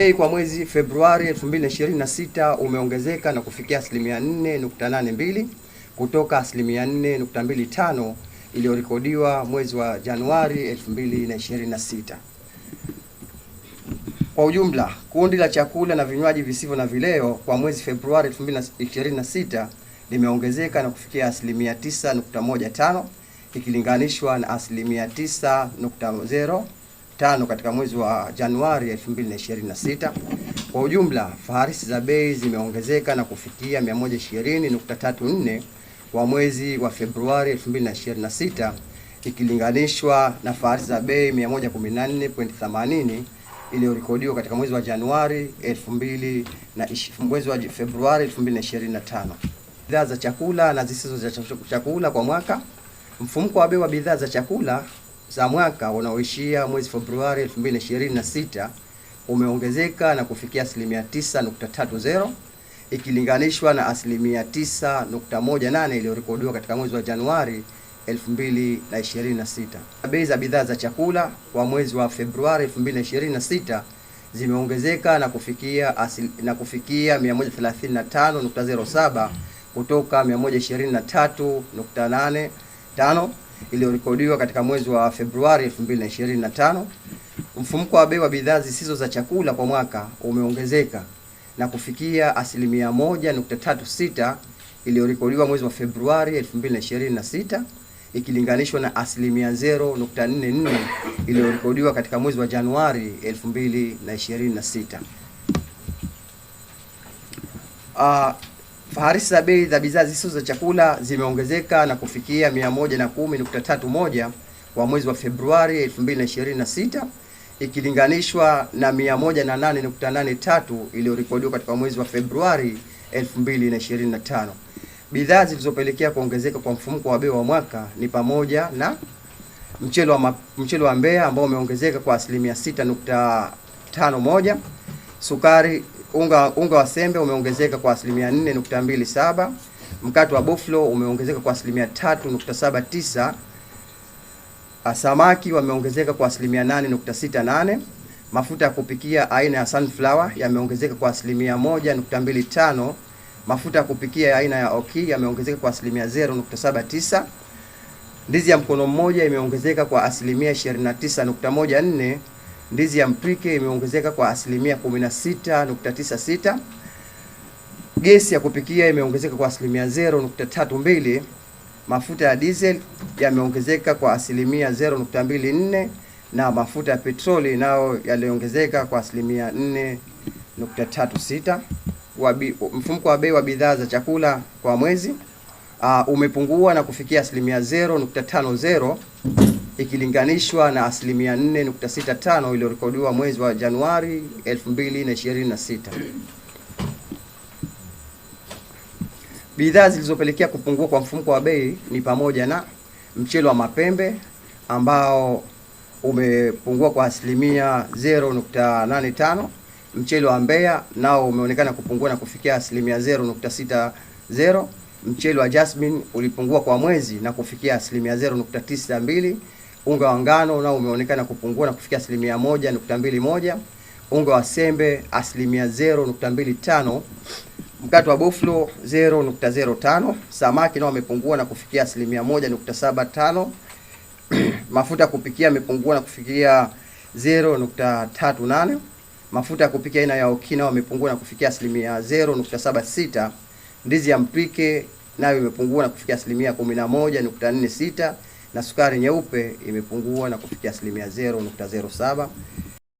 Bei kwa mwezi Februari 2026 umeongezeka na kufikia 4.82 kutoka 4.25 iliyorekodiwa mwezi wa Januari 2026. Kwa ujumla, kundi la chakula na vinywaji visivyo na vileo kwa mwezi Februari 2026 limeongezeka na kufikia 9.15 ikilinganishwa na 9.05 katika mwezi wa Januari 2026. Kwa ujumla, faharisi za bei zimeongezeka na kufikia 120.34 kwa mwezi wa Februari 2026 ikilinganishwa na faharisi za bei 114.80 iliyorekodiwa katika mwezi wa Januari mwezi wa Februari 2025. Bidhaa za chakula na zisizo za chakula kwa mwaka. Mfumuko wa bei wa bidhaa za chakula za mwaka unaoishia mwezi Februari 2026 umeongezeka na kufikia 9.30 ikilinganishwa na 9.18 iliyorekodiwa katika mwezi wa Januari 2026. Bei za bidhaa za chakula kwa mwezi wa Februari 2026 zimeongezeka na kufikia 135.07 kutoka 123.85 iliyorekodiwa katika mwezi wa Februari 2025. Mfumuko wa bei wa bidhaa zisizo za chakula kwa mwaka umeongezeka na kufikia 1.36 iliyorekodiwa mwezi wa Februari 2026 ikilinganishwa na 0.44 iliyorekodiwa katika mwezi wa Januari 2026. Faharisi za bei za bidhaa zisizo za chakula zimeongezeka na kufikia 110.31 kwa mwezi wa Februari 2026 ikilinganishwa na 108.83 iliyorekodiwa katika mwezi wa Februari 2025. Bidhaa zilizopelekea kuongezeka kwa mfumuko wa bei wa mwaka ni pamoja na mchele wa Mbeya ambao umeongezeka kwa 6.51, sukari unga wa sembe umeongezeka kwa 4.27, mkate wa Buffalo umeongezeka kwa 3.79, samaki wameongezeka kwa 8.68, mafuta ya kupikia aina ya sunflower yameongezeka kwa 1.25, mafuta ya kupikia aina ya oki yameongezeka kwa 0.79, ndizi ya mkono mmoja imeongezeka kwa 29.14, ndizi ya mprike imeongezeka kwa 16.96, gesi ya kupikia imeongezeka kwa 0.32, mafuta ya diesel yameongezeka kwa 0.24 na mafuta ya petroli nayo yaliongezeka kwa 4.36. Mfumuko wa bei wa bidhaa za chakula kwa mwezi umepungua na kufikia 0.50 ikilinganishwa na 4.65 iliyorekodiwa mwezi wa Januari 2026. Bidhaa zilizopelekea kupungua kwa mfumuko wa bei ni pamoja na mchele wa mapembe ambao umepungua kwa 0.85, mchele wa Mbeya nao umeonekana kupungua na kufikia 0.60, mchele wa Jasmine ulipungua kwa mwezi na kufikia 0.92, unga wa ngano nao umeonekana kupungua na kufikia 1.21, unga wa sembe 0.25, mkate wa Buffalo 0.05, samaki nao wamepungua na kufikia 1.75, mafuta ya kupikia yamepungua na kufikia 0.38, mafuta ya kupikia aina ya oki nao wamepungua na kufikia 0.76, ndizi ya mpike nayo imepungua na kufikia 11.46, na sukari nyeupe imepungua na kufikia 0.07.